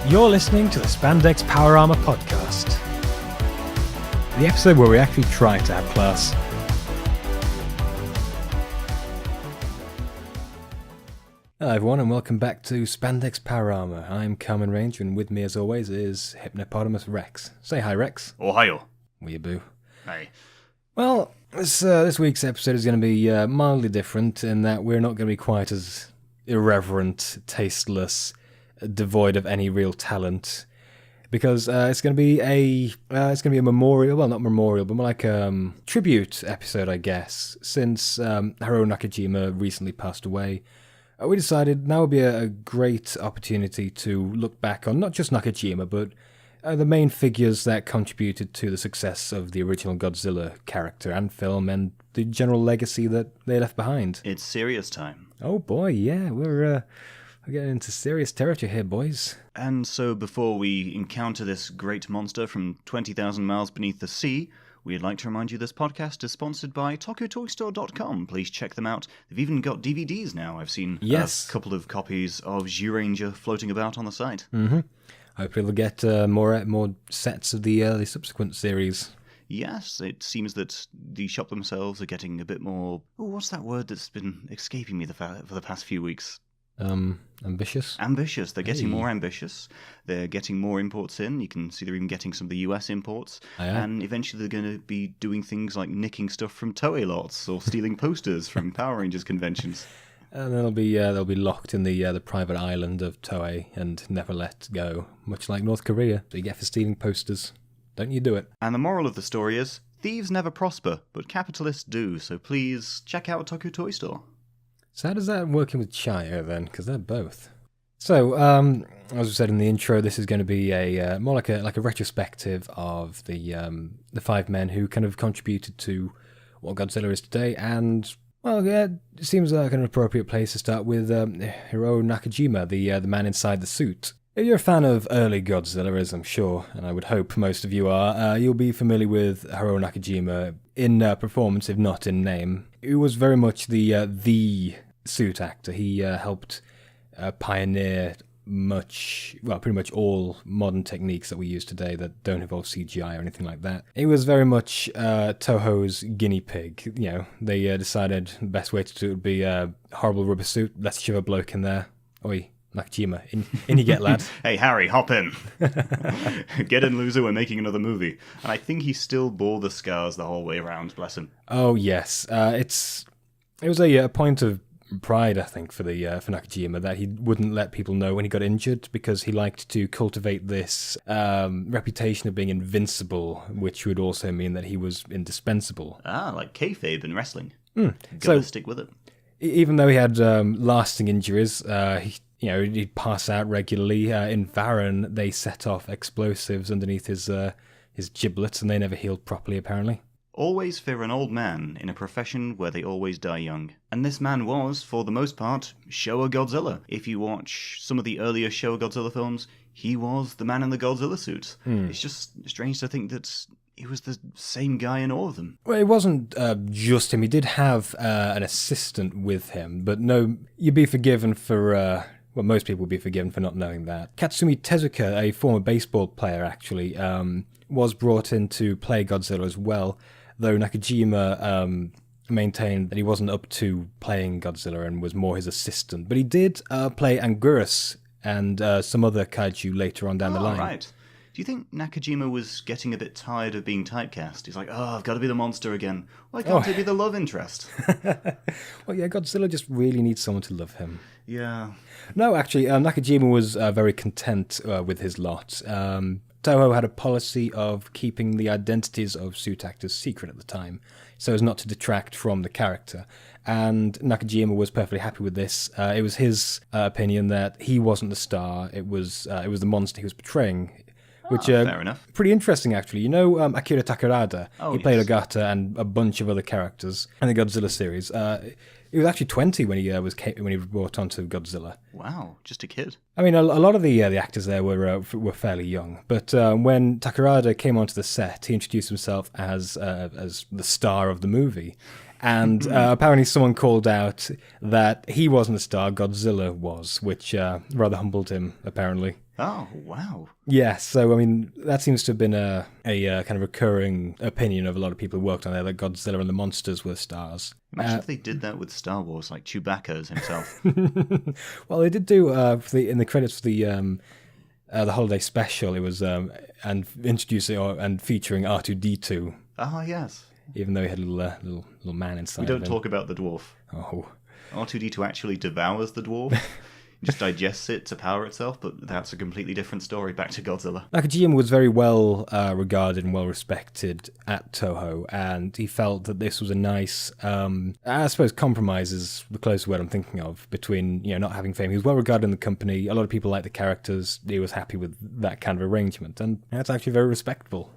You're listening to the Spandex Power Armour podcast. The episode where we actually try to have class. Hello everyone and welcome back to Spandex Power Armour. I'm Carmen Ranger and with me as always is Hypnopotamus Rex. Say hi Rex. Ohio. Weeaboo. Hi. Well, this week's episode is going to be mildly different in that we're not going to be quite as irreverent, tasteless, devoid of any real talent, because it's going to be a memorial, well not memorial, but more like a tribute episode, I guess. Since Haruo Nakajima recently passed away, we decided now would be a great opportunity to look back on not just Nakajima, but the main figures that contributed to the success of the original Godzilla character and film, and the general legacy that they left behind. It's serious time. Oh boy, yeah, we're getting into serious territory here, boys. And so before we encounter this great monster from 20,000 miles beneath the sea, we'd like to remind you this podcast is sponsored by TokyoToyStore.com. Please check them out. They've even got DVDs now. I've seen a couple of copies of Zyuranger floating about on the site. Mm-hmm. Hopefully we'll get more sets of the subsequent series. Yes, it seems that the shop themselves are getting a bit more... Oh, what's that word that's been escaping me for the past few weeks? Ambitious? Ambitious. They're getting more ambitious. They're getting more imports in. You can see they're even getting some of the US imports. And eventually they're going to be doing things like nicking stuff from Toei lots or stealing posters from Power Rangers conventions. And they'll be locked in the private island of Toei and never let go, much like North Korea. So you get for stealing posters. Don't you do it. And the moral of the story is, thieves never prosper, but capitalists do. So please check out Tokyo Toy Store. So how does that work in with Chaya then? Because they're both. So, as we said in the intro, this is going to be a more like a retrospective of the five men who kind of contributed to what Godzilla is today. And well, yeah, it seems like an appropriate place to start with Haruo Nakajima, the man inside the suit. If you're a fan of early Godzilla, as I'm sure, and I would hope most of you are, you'll be familiar with Haruo Nakajima in performance, if not in name. He was very much the suit actor. He helped pioneer pretty much all modern techniques that we use today that don't involve CGI or anything like that. He was very much Toho's guinea pig. You know, they decided the best way to do it would be a horrible rubber suit. Let's shove a bloke in there. Oi, Nakajima, in you get, lad. Hey, Harry, hop in. Get in, loser, we're making another movie. And I think he still bore the scars the whole way around, bless him. Oh, yes. It was a point of pride, I think, for Nakajima, that he wouldn't let people know when he got injured, because he liked to cultivate this reputation of being invincible, which would also mean that he was indispensable. Ah, like kayfabe in wrestling. So stick with it. Even though he had lasting injuries, he'd pass out regularly. In Varan, they set off explosives underneath his giblets, and they never healed properly, apparently. Always fear an old man in a profession where they always die young. And this man was, for the most part, Showa Godzilla. If you watch some of the earlier Showa Godzilla films, he was the man in the Godzilla suit. It's just strange to think that he was the same guy in all of them. Well, it wasn't just him. He did have an assistant with him, but no, you'd be forgiven for... most people would be forgiven for not knowing that. Katsumi Tezuka, a former baseball player, actually, was brought in to play Godzilla as well, though Nakajima maintained that he wasn't up to playing Godzilla and was more his assistant. But he did play Anguirus and some other kaiju later on down the line. Right. Do you think Nakajima was getting a bit tired of being typecast? He's like, I've got to be the monster again. Why can't he be the love interest? Well, yeah, Godzilla just really needs someone to love him. Yeah. No, actually, Nakajima was very content with his lot. Toho had a policy of keeping the identities of suit actors secret at the time, so as not to detract from the character. And Nakajima was perfectly happy with this. It was his opinion that he wasn't the star; it was the monster he was portraying. Which fair enough. Pretty interesting, actually. You know Akira Takarada? He played Ogata and a bunch of other characters in the Godzilla series. He was actually 20 when he was brought onto Godzilla. Wow, just a kid. I mean, a lot of the actors there were fairly young, but when Takarada came onto the set, he introduced himself as the star of the movie. And apparently someone called out that he wasn't a star, Godzilla was, which rather humbled him, apparently. Oh, wow. Yeah, so, I mean, that seems to have been a kind of recurring opinion of a lot of people who worked on there, that Godzilla and the monsters were stars. Imagine if they did that with Star Wars, like Chewbacca as himself. Well, they did do, in the credits for the holiday special, it was, and introducing and featuring R2-D2. Ah, yes. Even though he had a little man inside. We don't talk about the dwarf. Oh. R2-D2 actually devours the dwarf. Just digests it to power itself, but that's a completely different story. Back to Godzilla. Nakajima was very well regarded and well respected at Toho, and he felt that this was a nice, I suppose, compromise is the closest word I'm thinking of, between not having fame. He was well regarded in the company. A lot of people liked the characters. He was happy with that kind of arrangement, and that's actually very respectable.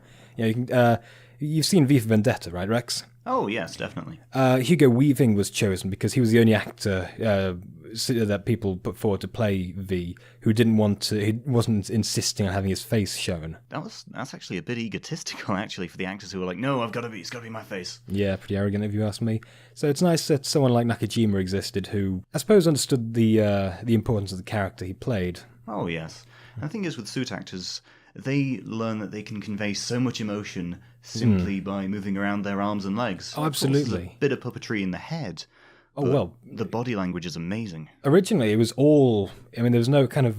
You've seen V for Vendetta, right, Rex? Oh, yes, definitely. Hugo Weaving was chosen because he was the only actor that people put forward to play V who didn't want to. He wasn't insisting on having his face shown. That's actually a bit egotistical, actually, for the actors who were like, "No, it's got to be my face." Yeah, pretty arrogant if you ask me. So it's nice that someone like Nakajima existed, who I suppose understood the importance of the character he played. Oh yes, and the thing is with suit actors, they learn that they can convey so much emotion simply by moving around their arms and legs. Oh, absolutely. There's a bit of puppetry in the head. Oh, well. The body language is amazing. Originally, it was all... I mean, there was no kind of...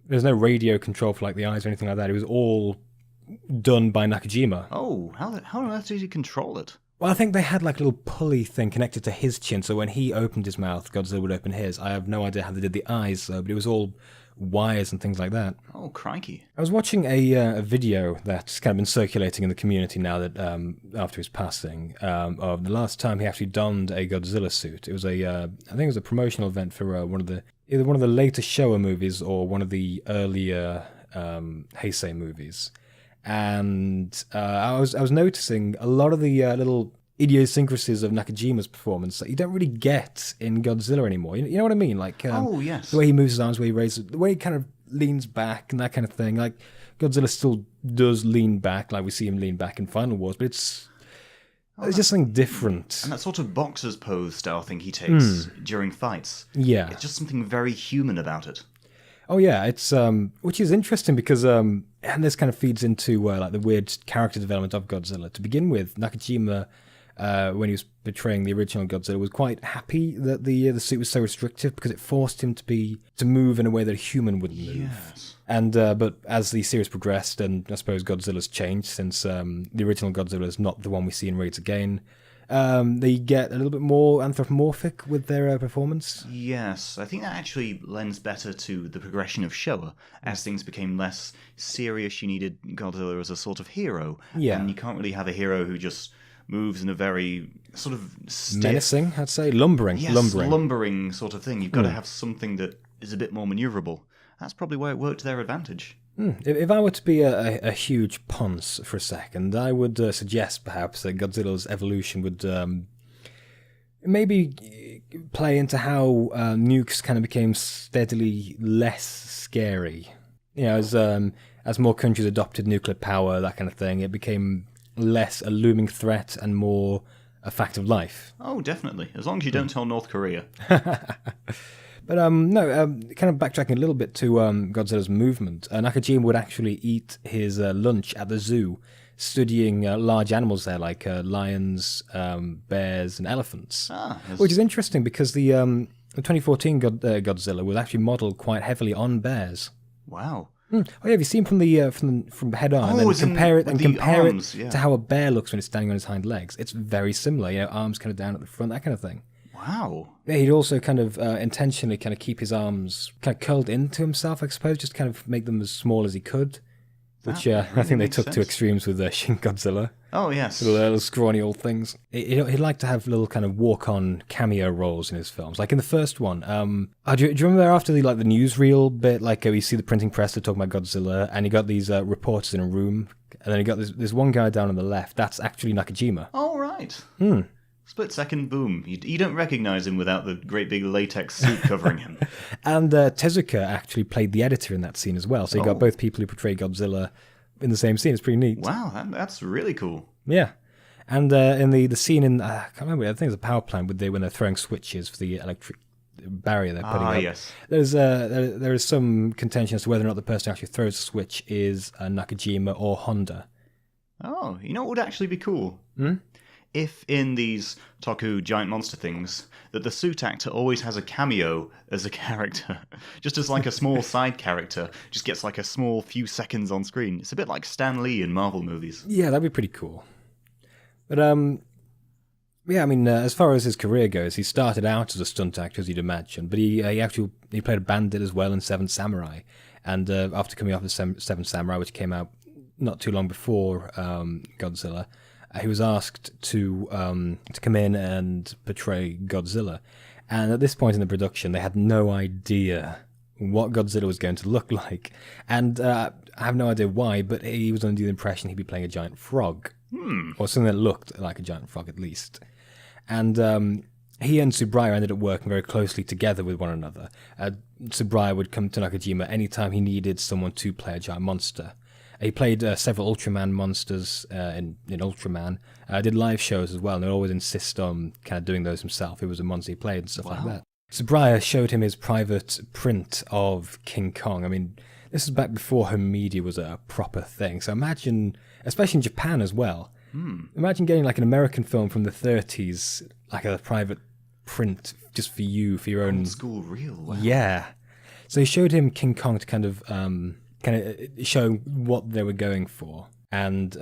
there's no radio control for like the eyes or anything like that. It was all done by Nakajima. Oh, how on earth did he control it? Well, I think they had like a little pulley thing connected to his chin, so when he opened his mouth, Godzilla would open his. I have no idea how they did the eyes, though, but it was all wires and things like that. Oh, crikey. I was watching a video that's kind of been circulating in the community now that after his passing, of the last time he actually donned a Godzilla suit. It was I think it was a promotional event for either one of the later Showa movies or one of the earlier Heisei movies. And I was noticing a lot of the little idiosyncrasies of Nakajima's performance that you don't really get in Godzilla anymore. You know what I mean? Like, oh, yes. The way he moves his arms, the way he raises, the way he kind of leans back and that kind of thing. Like, Godzilla still does lean back, like we see him lean back in Final Wars, but it's just something different. And that sort of boxer's pose style thing he takes during fights. Yeah. It's just something very human about it. Oh yeah, it's which is interesting because and this kind of feeds into like the weird character development of Godzilla. To begin with, Nakajima, when he was portraying the original Godzilla, was quite happy that the suit was so restrictive because it forced him to move in a way that a human wouldn't move. Yes. And but as the series progressed, and I suppose Godzilla's changed since the original Godzilla is not the one we see in Raids Again. They get a little bit more anthropomorphic with their performance. Yes, I think that actually lends better to the progression of Showa. As things became less serious, you needed Godzilla as a sort of hero. Yeah. And you can't really have a hero who just moves in a very sort of stiff... menacing, I'd say. Lumbering. Yes, lumbering sort of thing. You've got to have something that is a bit more maneuverable. That's probably why it worked to their advantage. If I were to be a huge ponce for a second, I would suggest perhaps that Godzilla's evolution would maybe play into how nukes kind of became steadily less scary. You know, as more countries adopted nuclear power, that kind of thing, it became less a looming threat and more a fact of life. Oh, definitely. As long as you don't tell North Korea. But kind of backtracking a little bit to Godzilla's movement, Nakajima would actually eat his lunch at the zoo, studying large animals there, like lions, bears, and elephants. Which is interesting because the 2014 Godzilla was actually modelled quite heavily on bears. Wow. Oh yeah, have you seen from head on, and then compare it to how a bear looks when it's standing on his hind legs? It's very similar, you know, arms kind of down at the front, that kind of thing. Wow. Yeah, he'd also kind of intentionally kind of keep his arms kind of curled into himself, I suppose, just kind of make them as small as he could. Which really I think they took to extremes with Shin Godzilla. Oh, yes. Little scrawny old things. He'd like to have little kind of walk-on cameo roles in his films. Like in the first one, do you remember after the newsreel bit, like you see the printing press, they're talking about Godzilla, and you got these reporters in a room, and then you got this one guy down on the left, that's actually Nakajima. Oh, right. Split second, boom. You don't recognize him without the great big latex suit covering him. And Tezuka actually played the editor in that scene as well. So you got both people who portray Godzilla in the same scene. It's pretty neat. Wow, that's really cool. Yeah. And in the scene in I can't remember, I think it's a power plant when they're throwing switches for the electric barrier they're putting up. Yes. There is some contention as to whether or not the person who actually throws the switch is Nakajima or Honda. Oh, you know what would actually be cool? Hmm? If in these Toku giant monster things, that the suit actor always has a cameo as a character. Just as like a small side character, just gets like a small few seconds on screen. It's a bit like Stan Lee in Marvel movies. Yeah, that'd be pretty cool. But yeah, I mean, as far as his career goes, he started out as a stunt actor, as you'd imagine, but he played a bandit as well in Seven Samurai. And after coming off the Seven Samurai, which came out not too long before Godzilla, he was asked to come in and portray Godzilla. And at this point in the production, they had no idea what Godzilla was going to look like. And I have no idea why, but he was under the impression he'd be playing a giant frog. Or something that looked like a giant frog, at least. And he and Tsuburaya ended up working very closely together with one another. Tsuburaya would come to Nakajima anytime he needed someone to play a giant monster. He played several Ultraman monsters in Ultraman. Did live shows as well, and he'd always insist on kind of doing those himself. It was a monster he played and stuff like that. Tsuburaya showed him his private print of King Kong. I mean, this is back before home media was a proper thing. So imagine, especially in Japan as well, imagine getting like an American film from the 30s, like a private print just for you, for your own... Old school real. Wow. Yeah. So he showed him King Kong to kind of show what they were going for. And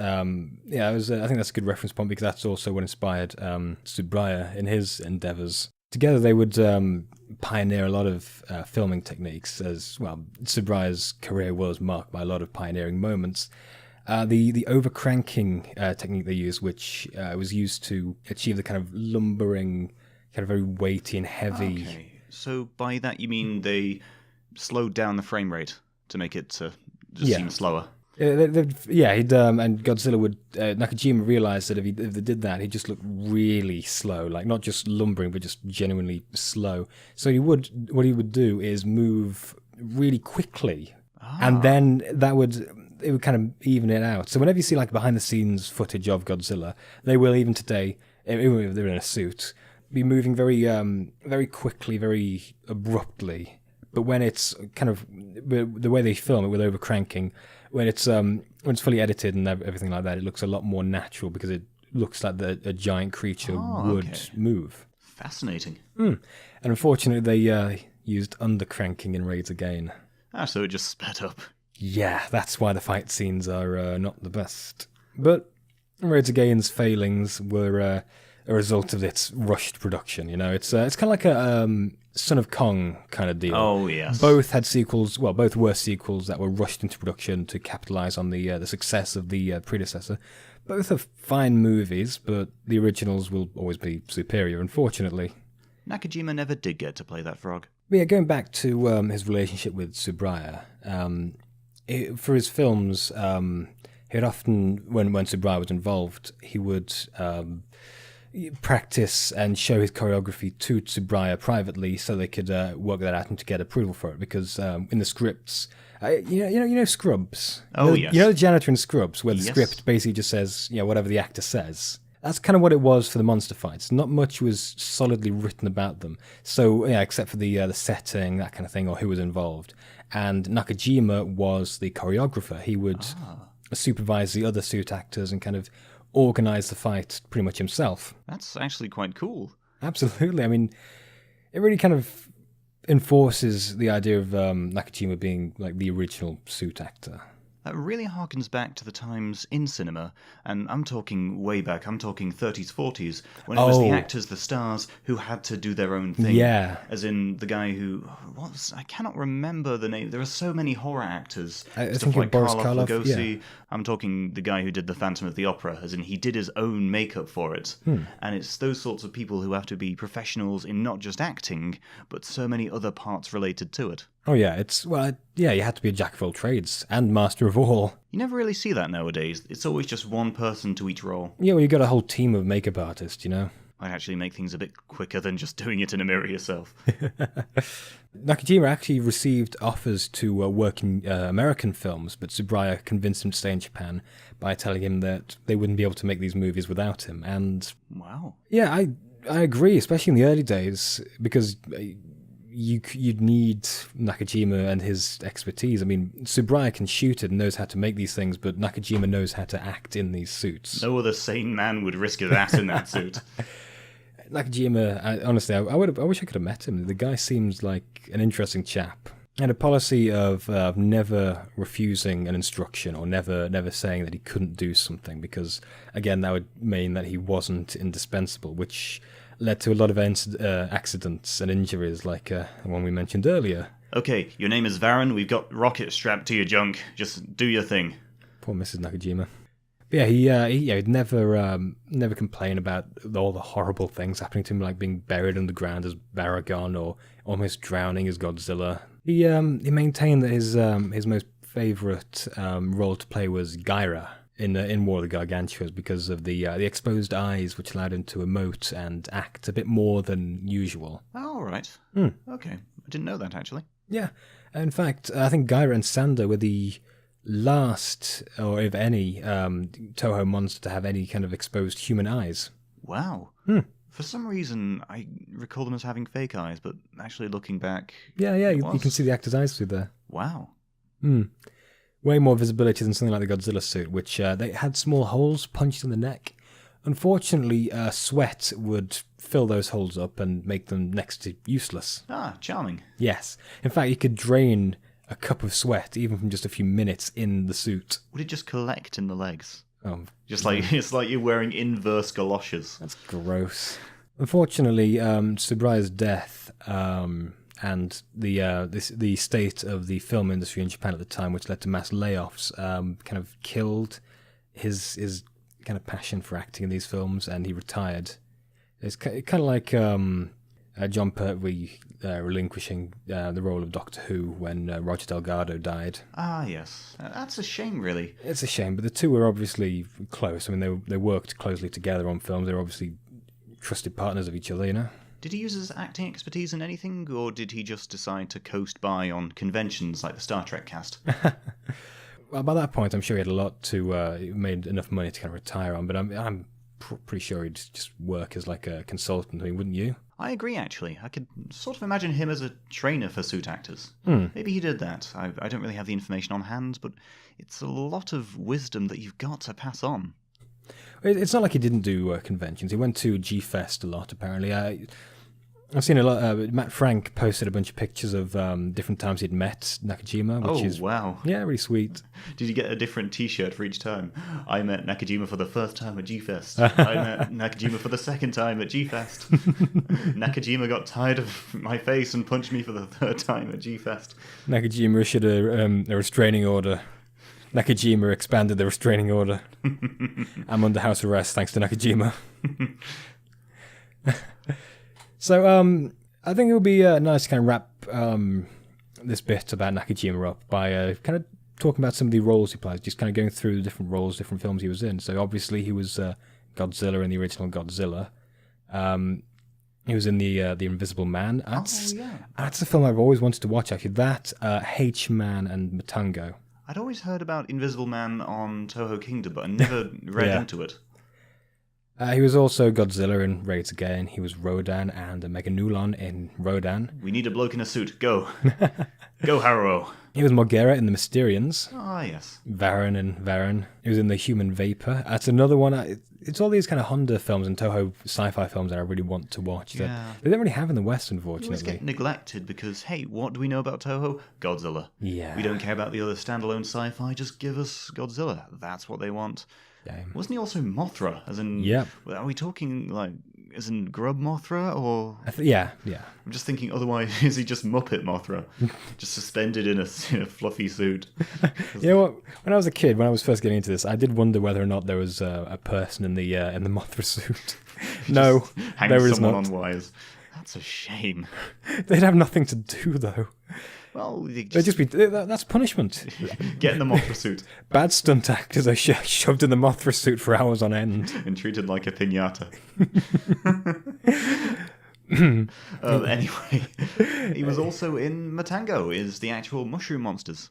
yeah, I think that's a good reference point because that's also what inspired Tsuburaya in his endeavors. Together they would pioneer a lot of filming techniques, as well. Tsuburaya's career was marked by a lot of pioneering moments. The overcranking technique they used, which was used to achieve the kind of lumbering, kind of very weighty and heavy. Okay, so by that you mean they slowed down the frame rate to make it seem slower? Yeah, and Godzilla would... Nakajima realised that if they did that, he'd just look really slow, like not just lumbering, but just genuinely slow. So what he would do is move really quickly, and then it would kind of even it out. So whenever you see like behind-the-scenes footage of Godzilla, they will, even today, even if they're in a suit, be moving very, very quickly, very abruptly. But when it's kind of the way they film it with overcranking, when it's fully edited and everything like that, it looks a lot more natural because it looks like a giant creature would move. Fascinating. And unfortunately, they used undercranking in Raids Again. So it just sped up. Yeah, that's why the fight scenes are not the best. But Raids Again's failings were a result of its rushed production. You know, it's kind of like a Son of Kong kind of deal. Oh yes. Both had sequels. Well, both were sequels that were rushed into production to capitalize on the success of the predecessor. Both are fine movies, but the originals will always be superior, unfortunately. Nakajima never did get to play that frog. But yeah, going back to his relationship with Tsuburaya, for his films, he'd often, when Tsuburaya was involved, he would practice and show his choreography to Tsuburaya privately so they could work that out and to get approval for it. Because in the scripts, you know Scrubs? Oh, yes. You know the janitor in Scrubs, where the Yes. script basically just says, whatever the actor says. That's kind of what it was for the monster fights. Not much was solidly written about them. So, except for the setting, that kind of thing, or who was involved. And Nakajima was the choreographer. He would supervise the other suit actors and kind of organize the fight pretty much himself. That's actually quite cool. Absolutely. I mean, it really kind of enforces the idea of Nakajima being like the original suit actor. That really harkens back to the times in cinema, and I'm talking way back, I'm talking 30s, 40s, when it was the actors, the stars, who had to do their own thing. Yeah. As in the guy who, I cannot remember the name, there are so many horror actors. I stuff think like Boris Karloff, Karloff, Lugosi. yeah. I'm talking the guy who did the Phantom of the Opera, as in he did his own makeup for it. And it's those sorts of people who have to be professionals in not just acting, but so many other parts related to it. Oh yeah, you had to be a jack of all trades and master of all. You never really see that nowadays. It's always just one person to each role. Yeah, well, you got a whole team of makeup artists, you know. Might actually make things a bit quicker than just doing it in a mirror yourself. Nakajima actually received offers to work in American films, but Tsuburaya convinced him to stay in Japan by telling him that they wouldn't be able to make these movies without him. And wow. Yeah, I agree, especially in the early days, because you'd need Nakajima and his expertise. I mean, Tsuburaya can shoot it and knows how to make these things, but Nakajima knows how to act in these suits. No other sane man would risk that in that suit. Nakajima, honestly, I wish I could have met him. The guy seems like an interesting chap. He had a policy of never refusing an instruction or never saying that he couldn't do something, because, again, that would mean that he wasn't indispensable, which led to a lot of accidents and injuries, like the one we mentioned earlier. Okay, your name is Varen, we've got rockets strapped to your junk. Just do your thing. Poor Mrs. Nakajima. But yeah, he'd never complain about all the horrible things happening to him, like being buried underground as Baragon or almost drowning as Godzilla. He maintained that his most favourite role to play was Gaira in War of the Gargantuas, because of the exposed eyes, which allowed him to emote and act a bit more than usual. Oh, all right. Okay, I didn't know that, actually. Yeah, in fact, I think Gaira and Sanda were the last, or if any, Toho monster to have any kind of exposed human eyes. Wow. For some reason, I recall them as having fake eyes, but actually looking back... Yeah, you can see the actor's eyes through there. Wow. Way more visibility than something like the Godzilla suit, which they had small holes punched in the neck. Unfortunately, sweat would fill those holes up and make them next to useless. Ah, charming. Yes. In fact, you could drain a cup of sweat, even from just a few minutes in the suit. Would it just collect in the legs? Oh, just like it's like you're wearing inverse galoshes. That's gross. Unfortunately, Tsuburaya's death and the state of the film industry in Japan at the time, which led to mass layoffs, kind of killed his kind of passion for acting in these films, and he retired. It's kind of like John Pertwee relinquishing the role of Doctor Who when Roger Delgado died. Ah, yes. That's a shame, really. It's a shame, but the two were obviously close. I mean, they worked closely together on films. They were obviously trusted partners of each other, you know? Did he use his acting expertise in anything, or did he just decide to coast by on conventions like the Star Trek cast? Well, by that point, I'm sure he had a lot to... he made enough money to kind of retire on, but I'm pretty sure he'd just work as like a consultant, I mean, wouldn't you? I agree, actually. I could sort of imagine him as a trainer for suit actors. Maybe he did that. I don't really have the information on hand, but it's a lot of wisdom that you've got to pass on. It's not like he didn't do conventions. He went to G-Fest a lot, apparently. I've seen a lot. Matt Frank posted a bunch of pictures of different times he'd met Nakajima, which is wow. Yeah, really sweet. Did you get a different T-shirt for each time? I met Nakajima for the first time at G-Fest. I met Nakajima for the second time at G-Fest. Nakajima got tired of my face and punched me for the third time at G-Fest. Nakajima issued a restraining order. Nakajima expanded the restraining order. I'm under house arrest thanks to Nakajima. So, I think it would be nice to kind of wrap this bit about Nakajima up by kind of talking about some of the roles he plays, just kind of going through the different roles, different films he was in. So, obviously, he was Godzilla in the original Godzilla. He was in the Invisible Man. That's a film I've always wanted to watch, actually. That, H-Man and Matango. I'd always heard about Invisible Man on Toho Kingdom, but I never read into it. He was also Godzilla in Raids Again. He was Rodan and Meganulon in Rodan. We need a bloke in a suit. Go. Go, Haruo. He was Mogera in The Mysterians. Ah, yes. Varen in Varen. He was in The Human Vapor. That's another one. It's all these kind of Honda films and Toho sci-fi films that I really want to watch. Yeah. They don't really have in the West, They unfortunately. always get neglected because, hey, what do we know about Toho? Godzilla. Yeah. We don't care about the other standalone sci-fi. Just give us Godzilla. That's what they want. Damn. Wasn't he also Mothra? As in, Yep. Are we talking like as in Grub Mothra or? Yeah. I'm just thinking. Otherwise, is he just Muppet Mothra, just suspended in a fluffy suit? You know what? When I was a kid, when I was first getting into this, I did wonder whether or not there was a person in the Mothra suit. No, Hang there is someone not. on wires. That's a shame. They'd have nothing to do, though. Well, They'd just be... That's punishment. Getting the Mothra suit. Bad stunt actors are shoved in the Mothra suit for hours on end. And treated like a piñata. Anyway, he was also in Matango, is the actual mushroom monsters.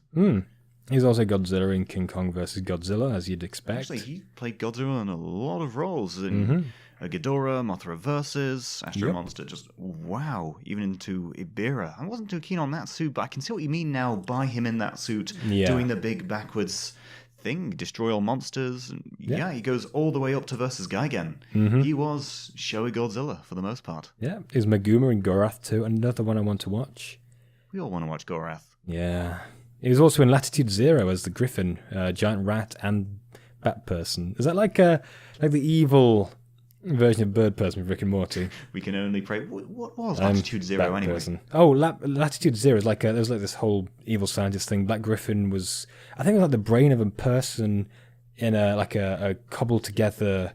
He's also Godzilla in King Kong vs. Godzilla, as you'd expect. Actually, he played Godzilla in a lot of roles. In Ghidorah, Mothra Vs., Astro Monster, just wow. Even into Ibira. I wasn't too keen on that suit, but I can see what you mean now by him in that suit, doing the big backwards thing, destroy all monsters. And he goes all the way up to versus Gigan. He was Showa Godzilla for the most part. Yeah, is Meguma in Gorath too, another one I want to watch. We all want to watch Gorath. Yeah. He was also in Latitude Zero as the Griffin, giant rat and bat person. Is that like the evil version of Bird Person with Rick and Morty? We can only pray. What was Latitude Zero anyway? Person. Oh, Latitude Zero is like there was like this whole evil scientist thing. Black Griffin was, I think, it was like the brain of a person in a cobbled together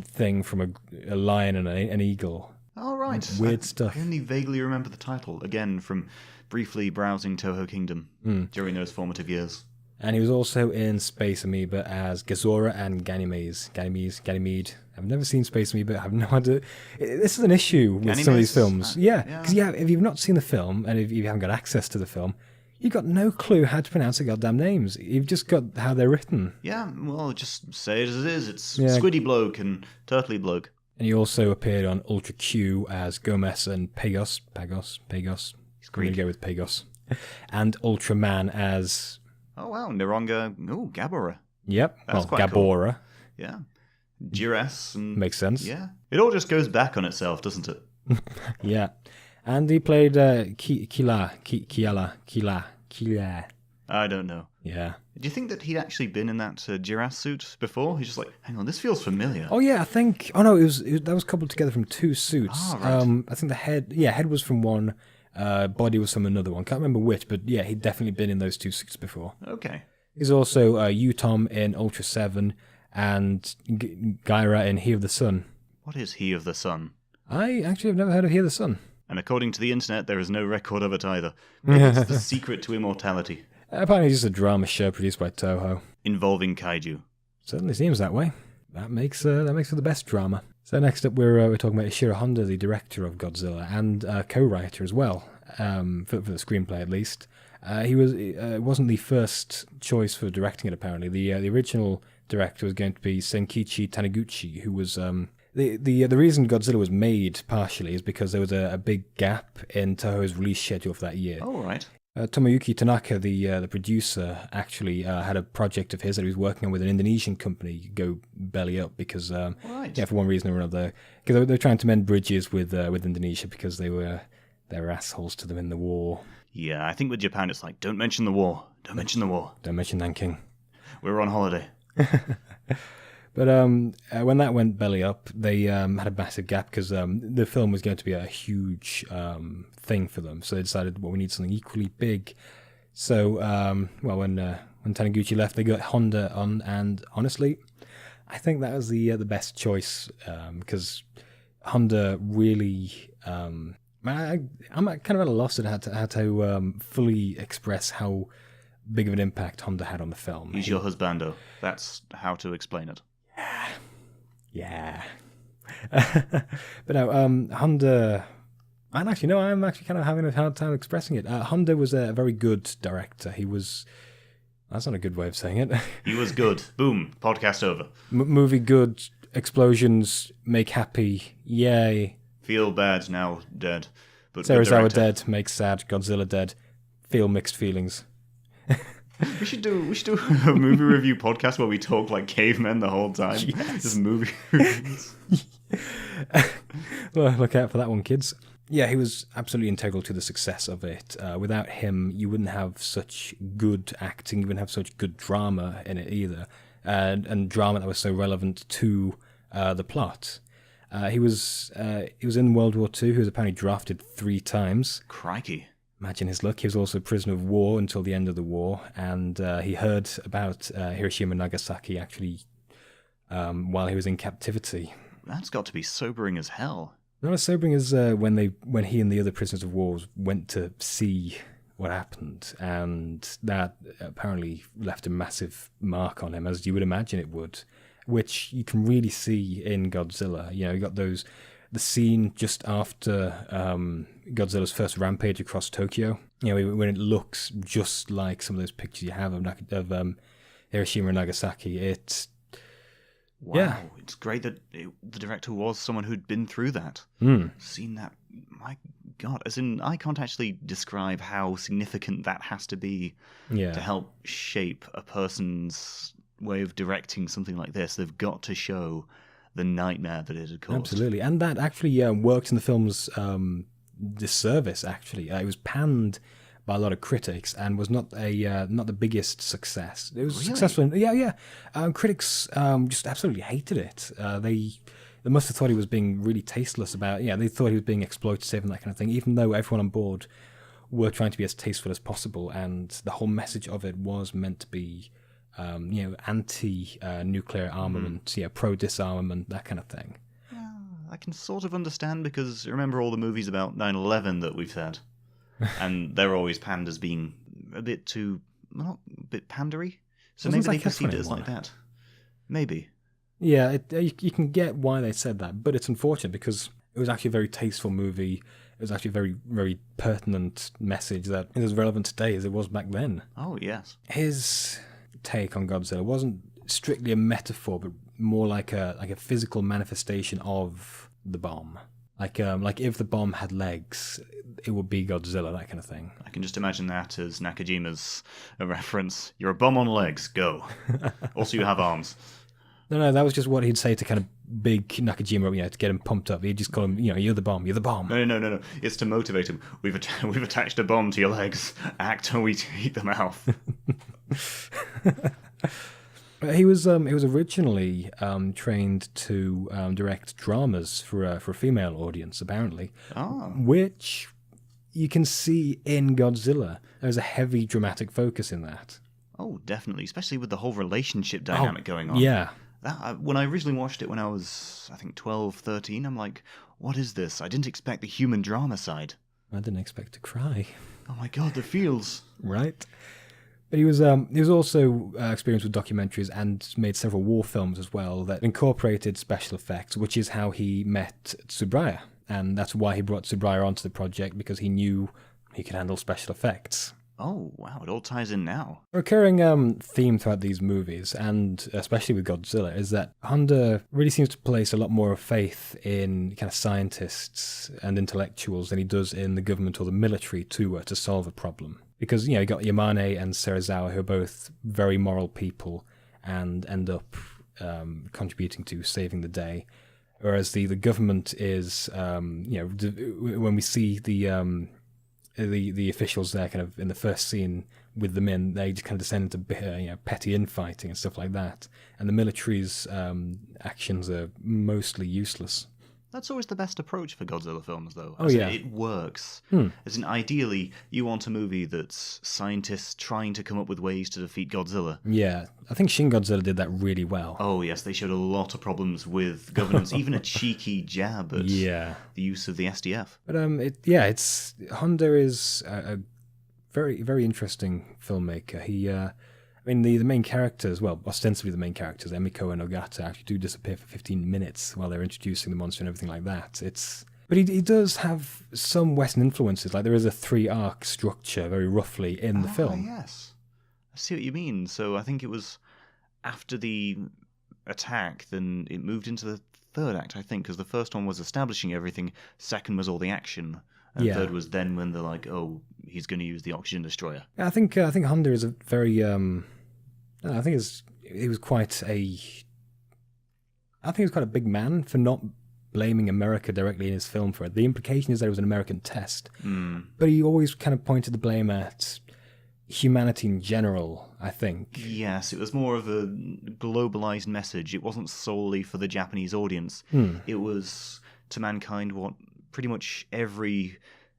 thing from a lion and an eagle. Oh right, weird stuff. I only vaguely remember the title again from briefly browsing Toho Kingdom during those formative years. And he was also in Space Amoeba as Gazora and Ganymede. I've never seen Space Amoeba. I have no idea. This is an issue with some of these films. Because if you've not seen the film, and if you haven't got access to the film, you've got no clue how to pronounce the goddamn names. You've just got how they're written. Yeah, well, just say it as it is. It's Squiddy Bloke and Turtley Bloke. And he also appeared on Ultra Q as Gomez and Pagos. He's Greek. I'm going to go with Pagos. And Ultraman as... Oh, wow. Neronga. Oh, Gabora. Yep. That's quite Gabora. Cool. Yeah. Jiras. And... Makes sense. Yeah. It all just goes back on itself, doesn't it? Yeah. And he played Kila. I don't know. Yeah. Do you think that he'd actually been in that Jiras suit before? He's just like, hang on, this feels familiar. Oh, yeah, I think... Oh, no, that was coupled together from two suits. Oh, right. I think the head was from one... body was from another one. Can't remember which, but yeah, he'd definitely been in those two suits before. Okay. He's also Utom in Ultra 7 and Gyra in He of the Sun. What is He of the Sun? I actually have never heard of He of the Sun. And according to the internet, there is no record of it either. It's the secret to immortality. Apparently it's just a drama show produced by Toho. Involving kaiju. Certainly seems that way. That makes for the best drama. So next up, we're talking about Ishiro Honda, the director of Godzilla and co-writer as well, for the screenplay at least. He wasn't the first choice for directing it. Apparently, the original director was going to be Senkichi Taniguchi, who was the reason Godzilla was made partially is because there was a big gap in Toho's release schedule for that year. Oh, right. Tomoyuki Tanaka, the producer, actually had a project of his that he was working on with an Indonesian company go belly up because, for one reason or another, because they were trying to mend bridges with Indonesia because they were assholes to them in the war. Yeah, I think with Japan it's like, don't mention the war. Don't mention the war. Don't mention Nanking. We're on holiday. But when that went belly up, they had a massive gap because the film was going to be a huge thing for them. So they decided, well, we need something equally big. So, when Taniguchi left, they got Honda on, and honestly, I think that was the best choice because Honda really... I'm kind of at a loss at how to fully express how big of an impact Honda had on the film. He's your husbando. That's how to explain it. Yeah. But no, Honda... I'm actually kind of having a hard time expressing it. Honda was a very good director. He was... That's not a good way of saying it. He was good. Boom. Podcast over. Movie good. Explosions. Make happy. Yay. Feel bad now. Dead. But Serizawa dead. Make sad. Godzilla dead. Feel mixed feelings. We should do a movie review podcast where we talk like cavemen the whole time. Yes. Just movie reviews. Well, look out for that one, kids. Yeah, he was absolutely integral to the success of it. Without him, you wouldn't have such good acting, you wouldn't have such good drama in it either, and drama that was so relevant to the plot. He was in World War II. He was apparently drafted 3 times. Crikey. Imagine his luck. He was also a prisoner of war until the end of the war, and he heard about Hiroshima and Nagasaki actually while he was in captivity. That's got to be sobering as hell. Not as sobering as when he and the other prisoners of war went to see what happened, and that apparently left a massive mark on him, as you would imagine it would, which you can really see in Godzilla. You got the scene just after Godzilla's first rampage across Tokyo. When it looks just like some of those pictures you have of Hiroshima and Nagasaki. Wow, yeah, it's great that the director was someone who'd been through that. Seen that. My God, as in, I can't actually describe how significant that has to be to help shape a person's way of directing something like this. They've got to show the nightmare that it had caused. Absolutely, and that actually worked in the film's disservice. Actually, it was panned by a lot of critics and was not the biggest success. It was successful. Critics just absolutely hated it. They must have thought he was being really tasteless about. They thought he was being exploitative and that kind of thing. Even though everyone on board were trying to be as tasteful as possible, and the whole message of it was meant to be, anti-nuclear armament, pro-disarmament, that kind of thing. Yeah, I can sort of understand, because remember all the movies about 9/11 that we've had. And they're always panned as being a bit pandery. So maybe they perceived it as like that. Maybe. Yeah, you can get why they said that, but it's unfortunate because it was actually a very tasteful movie. It was actually a very, very pertinent message that is as relevant today as it was back then. Oh, yes. His take on Godzilla wasn't strictly a metaphor, but more like a physical manifestation of the bomb. Like if the bomb had legs, it would be Godzilla, that kind of thing. I can just imagine that as Nakajima's reference. You're a bomb on legs, go. Also, you have arms. No, that was just what he'd say to kind of big Nakajima, to get him pumped up. He'd just call him, you're the bomb, you're the bomb. No. It's to motivate him. We've attached a bomb to your legs. Act or we eat them out. He was originally trained to direct dramas for a female audience, apparently, which you can see in Godzilla. There's a heavy dramatic focus in that. Oh, definitely, especially with the whole relationship dynamic going on. Yeah. When I originally watched it when I was, I think, 12, 13, I'm like, what is this? I didn't expect the human drama side. I didn't expect to cry. Oh my God, the feels. Right. But he was also experienced with documentaries and made several war films as well that incorporated special effects, which is how he met Tsuburaya. And that's why he brought Tsuburaya onto the project, because he knew he could handle special effects. Oh, wow, it all ties in now. A recurring theme throughout these movies, and especially with Godzilla, is that Honda really seems to place a lot more faith in kind of scientists and intellectuals than he does in the government or the military to solve a problem. Because, you got Yamane and Serizawa, who are both very moral people and end up contributing to saving the day. Whereas the government is, when we see the officials there kind of in the first scene with the men, they just kind of descend into petty infighting and stuff like that. And the military's actions are mostly useless. That's always the best approach for Godzilla films, though. It works. As in, ideally, you want a movie that's scientists trying to come up with ways to defeat Godzilla. Yeah, I think Shin Godzilla did that really well. Oh, yes, they showed a lot of problems with governance, even a cheeky jab at the use of the SDF. But Honda is a very, very interesting filmmaker. He, the main characters, well, ostensibly the main characters, Emiko and Ogata, actually do disappear for 15 minutes while they're introducing the monster and everything like that. But he does have some Western influences. Like, there is a 3-arc structure, very roughly, in the film. Yes. I see what you mean. So I think it was after the attack, then it moved into the third act, I think, because the first one was establishing everything, second was all the action, and third was then when they're like, oh, he's going to use the oxygen destroyer. I think Honda is a very... I think he was quite a big man for not blaming America directly in his film for it. The implication is that it was an American test, but he always kind of pointed the blame at humanity in general, I think. Yes, it was more of a globalized message. It wasn't solely for the Japanese audience. It was to mankind what pretty much every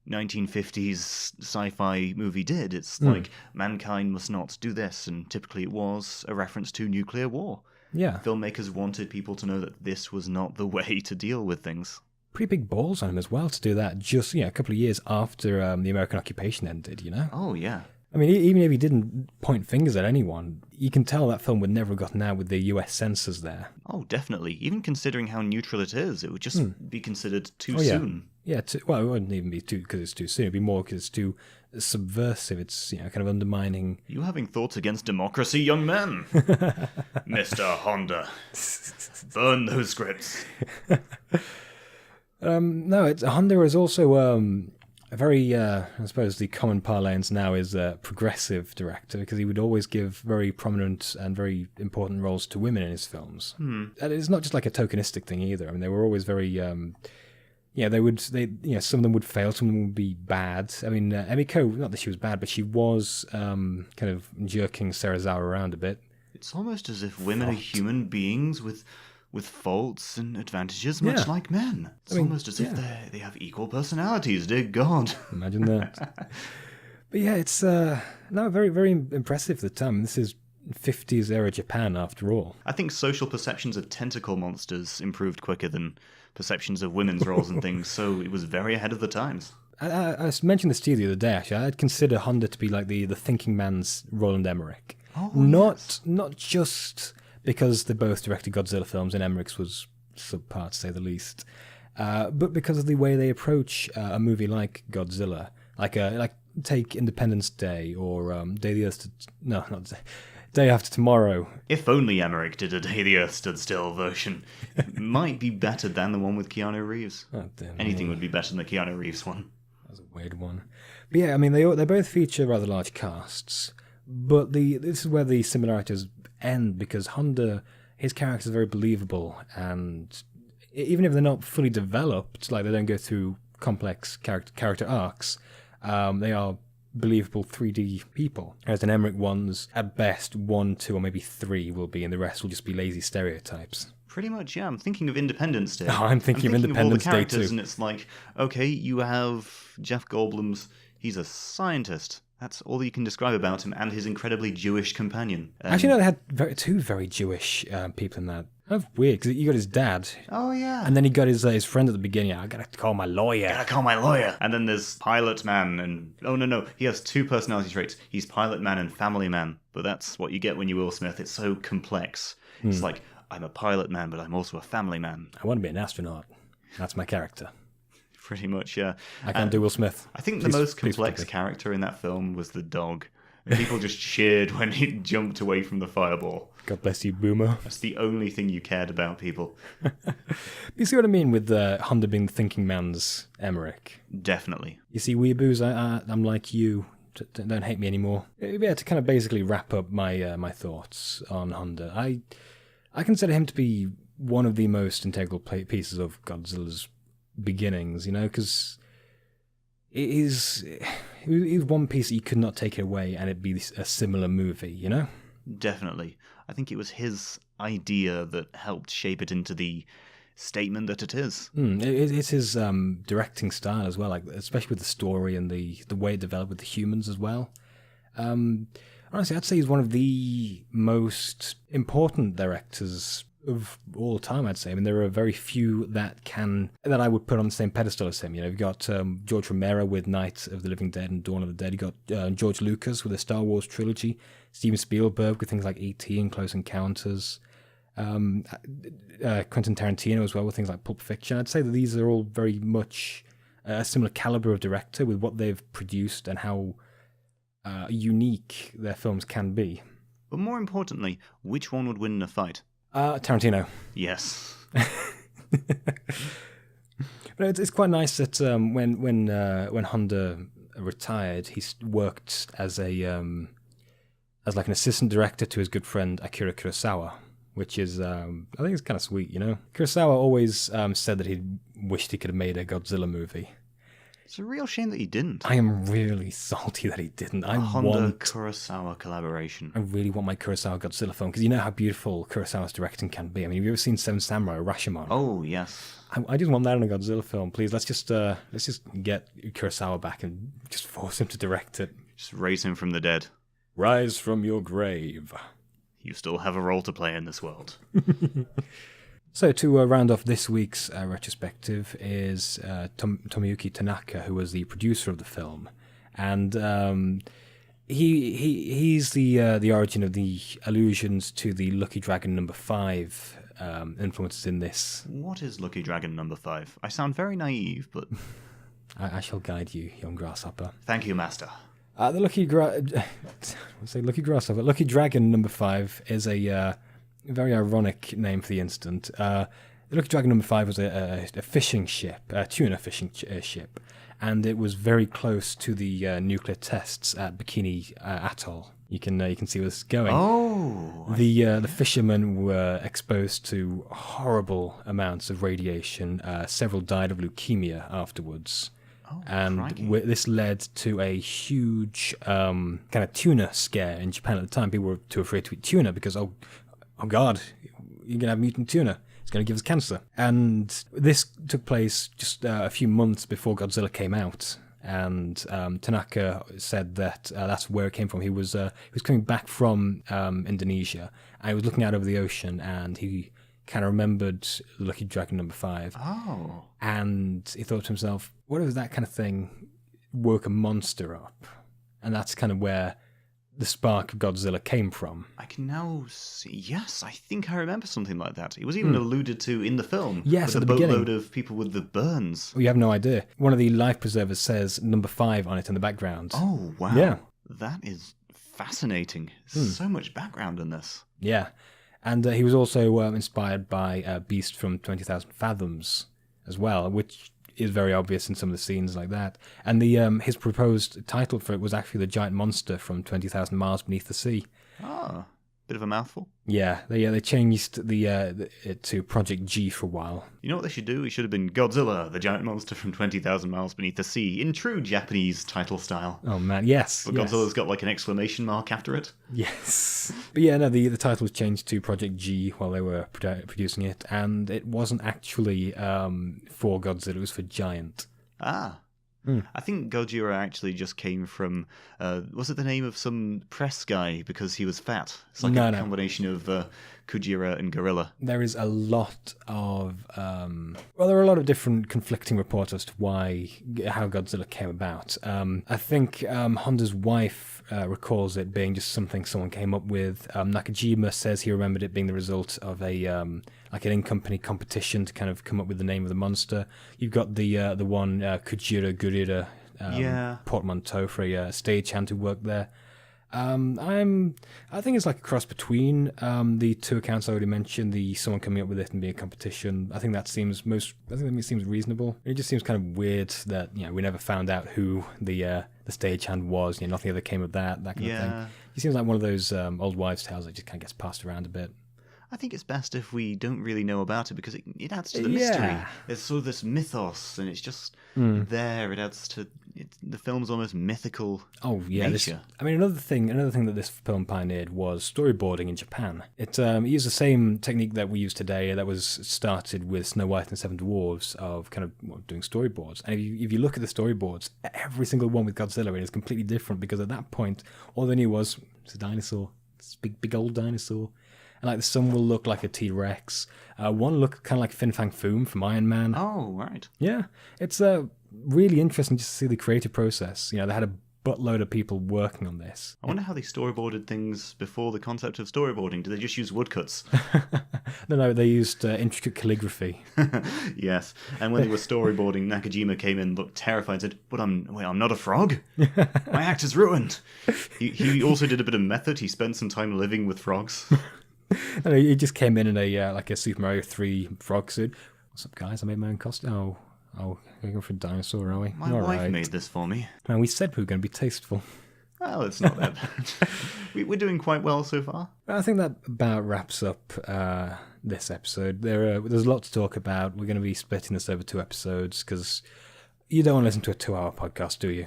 1950s sci-fi movie did. It's like, mankind must not do this, and typically it was a reference to nuclear war. Yeah. Filmmakers wanted people to know that this was not the way to deal with things. pretty big balls on him as well to do that just, a couple of years after the American occupation ended, Oh, yeah. I mean, even if he didn't point fingers at anyone, you can tell that film would never have gotten out with the US censors there. Oh, definitely. Even considering how neutral it is, it would just be considered too soon. Yeah, well, it wouldn't even be too because it's too soon. It'd be more because it's too subversive. It's kind of undermining. You having thoughts against democracy, young man? Mr. Honda. Burn those scripts. No, Honda is also a very, I suppose the common parlance now is a progressive director, because he would always give very prominent and very important roles to women in his films. And it's not just like a tokenistic thing either. I mean, they were always very, some of them would fail, some of them would be bad. I mean, Emiko, not that she was bad, but she was kind of jerking Serizawa around a bit. It's almost as if women are human beings with faults and advantages, much like men. It's almost as if they have equal personalities, dear God. Imagine that. But yeah, it's very, very impressive at the time. This is 50s era Japan, after all. I think social perceptions of tentacle monsters improved quicker than perceptions of women's roles and things, so it was very ahead of the times. I mentioned this to you the other day, actually. I'd consider Honda to be like the thinking man's Roland Emmerich. Oh, not just because they both directed Godzilla films, and Emmerich's was subpar, to say the least, but because of the way they approach a movie like Godzilla, like take Independence Day or Day After Tomorrow. If only Emmerich did a Day the Earth Stood Still version, it might be better than the one with Keanu Reeves. Oh, Anything would be better than the Keanu Reeves one. That was a weird one. But yeah, I mean, they both feature rather large casts, but this is where the similarities end, because Honda, his characters are very believable, and even if they're not fully developed, like they don't go through complex character arcs, they are believable 3D people. Whereas in Emmerich ones, at best 1, 2, or maybe 3 will be, and the rest will just be lazy stereotypes. Pretty much, yeah. I'm thinking of Independence Day. Oh, I'm thinking of Independence of all the Day too. And it's like, okay, you have Jeff Goldblum's, he's a scientist. That's all you can describe about him, and his incredibly Jewish companion. Actually, no, they had two very Jewish people in that. That's weird, because you got his dad. Oh, yeah. And then he got his friend at the beginning. I gotta call my lawyer. And then there's Pilot Man, and... Oh, no. He has 2 personality traits. He's Pilot Man and Family Man. But that's what you get when you Will Smith. It's so complex. It's like, I'm a pilot man, but I'm also a family man. I want to be an astronaut. That's my character. Pretty much, yeah. I can't do Will Smith. I think the most complex character in that film was the dog. People just cheered when he jumped away from the fireball. God bless you, Boomer. That's the only thing you cared about, people. You see what I mean with Honda being the thinking man's Emmerich? Definitely. You see, weeaboos, I'm like you. Don't hate me anymore. Yeah, to kind of basically wrap up my thoughts on Honda, I consider him to be one of the most integral pieces of Godzilla's beginnings, because it is one piece that you could not take it away and it'd be a similar movie, Definitely. I think it was his idea that helped shape it into the statement that it is. It's his directing style as well, like especially with the story and the way it developed with the humans as well. Honestly, I'd say he's one of the most important directors of all time, I'd say. I mean, there are very few that I would put on the same pedestal as him. You've got George Romero with Night of the Living Dead and Dawn of the Dead. You've got George Lucas with the Star Wars trilogy. Steven Spielberg with things like E.T. and Close Encounters. Quentin Tarantino as well with things like Pulp Fiction. I'd say that these are all very much a similar caliber of director with what they've produced and how unique their films can be. But more importantly, which one would win in a fight? Tarantino. Yes. But it's quite nice that when Honda retired, he worked as like an assistant director to his good friend Akira Kurosawa, which is I think it's kind of sweet, Kurosawa always said that he wished he could have made a Godzilla movie. It's a real shame that he didn't. I am really salty that he didn't. Honda-Kurosawa collaboration. I really want my Kurosawa Godzilla film, because you know how beautiful Kurosawa's directing can be. I mean, have you ever seen Seven Samurai or Rashomon? Oh, yes. I just want that in a Godzilla film, please. Let's just get Kurosawa back and just force him to direct it. Just raise him from the dead. Rise from your grave. You still have a role to play in this world. So to round off this week's retrospective is Tomoyuki Tanaka, who was the producer of the film, and he's the origin of the allusions to the Lucky Dragon number 5 influences in this. What is Lucky Dragon number 5? I sound very naive, but I shall guide you, young grasshopper. Thank you, master. The Lucky Grasshopper. Lucky Dragon number 5 is a very ironic name for the instant. The Lucky Dragon number 5 was a fishing ship, a tuna fishing ship, and it was very close to the nuclear tests at Bikini Atoll. You can see where this is going. Oh, the fishermen were exposed to horrible amounts of radiation. Several died of leukemia afterwards. Oh, and this led to a huge kind of tuna scare in Japan at the time. People were too afraid to eat tuna because, oh God, you're going to have mutant tuna. It's going to give us cancer. And this took place just a few months before Godzilla came out. And Tanaka said that that's where it came from. He was coming back from Indonesia, and he was looking out over the ocean, and he kind of remembered Lucky Dragon number 5. Oh. And he thought to himself, what if that kind of thing woke a monster up? And that's kind of where the spark of Godzilla came from. I can now see. Yes, I think I remember something like that. It was even alluded to in the film. Yes, with at the boatload beginning. of people with the burns. Well, you have no idea. One of the life preservers says number 5 on it in the background. Oh, wow. Yeah. That is fascinating. So much background in this. Yeah. And he was also inspired by Beast from 20,000 Fathoms as well, which is very obvious in some of the scenes like that. And his proposed title for it was actually The Giant Monster from 20,000 Miles Beneath the Sea. Ah, bit of a mouthful. Yeah, they changed it to Project G for a while. You know what they should do? It should have been Godzilla, the Giant Monster from 20,000 Miles Beneath the Sea, in true Japanese title style. Oh man, yes. But Godzilla's got like an exclamation mark after it. Yes. But yeah, no, the title was changed to Project G while they were producing it, and it wasn't actually for Godzilla, it was for Giant. Ah. I think Gojira actually just came from, was it the name of some press guy because he was fat? It's like a combination of Kujira and Gorilla. There is a lot of, there are a lot of different conflicting reports as to how Godzilla came about. I think Honda's wife recalls it being just something someone came up with. Nakajima says he remembered it being the result of like an in-company competition to kind of come up with the name of the monster. You've got the one Kujira Gurira portmanteau for a stagehand who worked there. I think it's like a cross between the two accounts I already mentioned, the someone coming up with it and being a competition. I think that seems reasonable. It just seems kind of weird that we never found out who the stagehand was. Nothing ever came of that kind of thing. It seems like one of those old wives' tales that just kind of gets passed around a bit. I think it's best if we don't really know about it because it adds to the mystery. There's sort of this mythos, and it's just there. It adds to the film's almost mythical nature. Another thing that this film pioneered was storyboarding in Japan. It used the same technique that we use today that was started with Snow White and the Seven Dwarfs of kind of doing storyboards. And if you look at the storyboards, every single one with Godzilla is completely different because at that point, all they knew was it's a dinosaur. It's a big old dinosaur. And like the sun will look like a T-Rex. One look kind of like Fin Fang Foom from Iron Man. Oh, right. Yeah, it's really interesting just to see the creative process. They had a buttload of people working on this. I wonder how they storyboarded things before the concept of storyboarding. Did they just use woodcuts? No, they used intricate calligraphy. Yes, and when they were storyboarding, Nakajima came in, looked terrified, and said, "But I'm not a frog. My act is ruined." He also did a bit of method. He spent some time living with frogs. No, he just came in a Super Mario 3 frog suit. What's up, guys? I made my own costume. Oh, we're going for a dinosaur, are we? My wife made this for me. Man, we said we were going to be tasteful. Well, it's not that bad. We're doing quite well so far. I think that about wraps up this episode. There's a lot to talk about. We're going to be splitting this over 2 episodes because you don't want to listen to a 2-hour podcast, do you?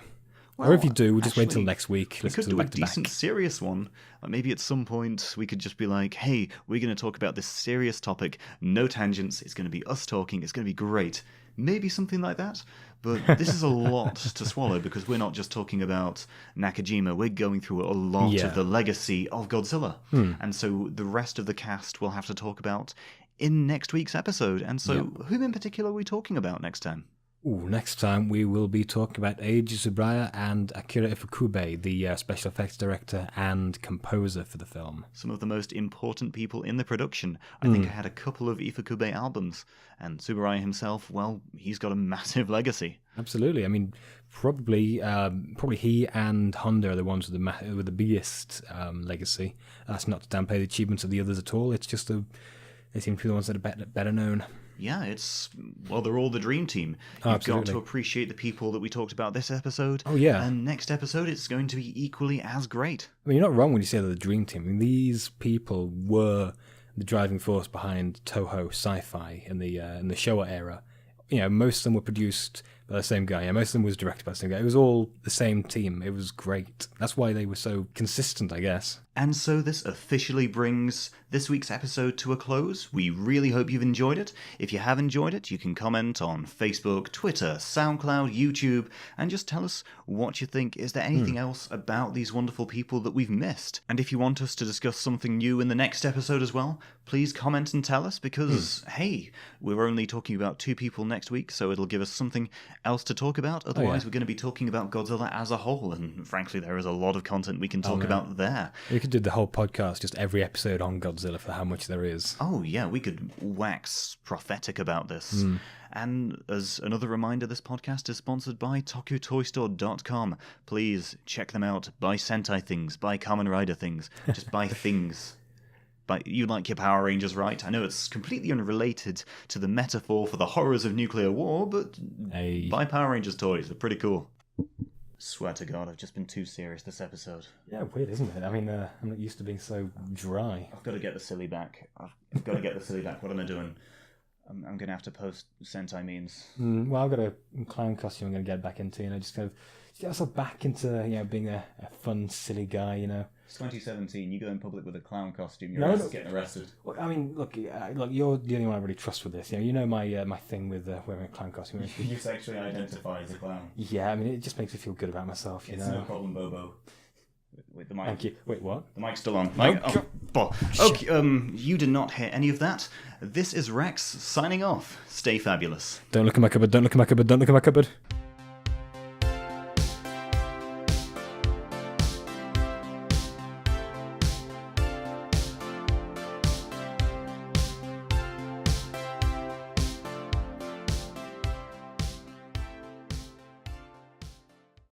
Well, or if you do, we'll just wait till next week. We could do a decent, serious one. Maybe at some point we could just be like, hey, we're going to talk about this serious topic. No tangents. It's going to be us talking. It's going to be great. Maybe something like that. But this is a lot to swallow because we're not just talking about Nakajima. We're going through a lot of the legacy of Godzilla. And so the rest of the cast will have to talk about in next week's episode. And so, whom in particular are we talking about next time? Ooh, next time we will be talking about Eiji Tsuburaya and Akira Ifukube, the special effects director and composer for the film. Some of the most important people in the production. I think I had a couple of Ifukube albums, and Tsuburaya himself, well, he's got a massive legacy. Absolutely. I mean, probably he and Honda are the ones with the biggest legacy. That's not to downplay the achievements of the others at all. It's just they seem to be the ones that are better known. Yeah, they're all the dream team. You've got to appreciate the people that we talked about this episode. Oh, yeah. And next episode, it's going to be equally as great. I mean, you're not wrong when you say they're the dream team. I mean, these people were the driving force behind Toho Sci-Fi in the Showa era. You know, most of them were produced by the same guy. Yeah, most of them was directed by the same guy. It was all the same team. It was great. That's why they were so consistent, I guess. And so this officially brings this week's episode to a close. We really hope you've enjoyed it. If you have enjoyed it, you can comment on Facebook, Twitter, SoundCloud, YouTube, and just tell us what you think. Is there anything else about these wonderful people that we've missed? And if you want us to discuss something new in the next episode as well, please comment and tell us, because, hey, we're only talking about 2 people next week, so it'll give us something else to talk about. Otherwise, we're going to be talking about Godzilla as a whole, and frankly, there is a lot of content we can talk about there. We could do the whole podcast, just every episode on Godzilla for how much there is. Oh, yeah, we could wax prophetic about this. And as another reminder, this podcast is sponsored by TokuToyStore.com. Please check them out. Buy Sentai things, buy Kamen Rider things, just buy things. But you like your Power Rangers, right? I know it's completely unrelated to the metaphor for the horrors of nuclear war, but buy Power Rangers toys. They're pretty cool. Swear to God, I've just been too serious this episode. Yeah, weird, isn't it? I mean, I'm not used to being so dry. I've got to get the silly back. I've got to get the silly back. What am I doing? I'm going to have to post Sentai memes. Well, I've got a clown costume I'm going to get back into, just kind of get myself back into, being a fun, silly guy, It's 2017. You go in public with a clown costume, you're getting arrested. Look, I mean, look, you're the only one I really trust with this. You know my thing with wearing a clown costume. You sexually identify as a clown. Yeah, I mean, it just makes me feel good about myself. It's no problem, Bobo. Wait, the mic. Thank you. Wait, what? The mic's still on. Okay, you did not hear any of that. This is Rex signing off. Stay fabulous. Don't look at my cupboard. Don't look at my cupboard. Don't look at my cupboard.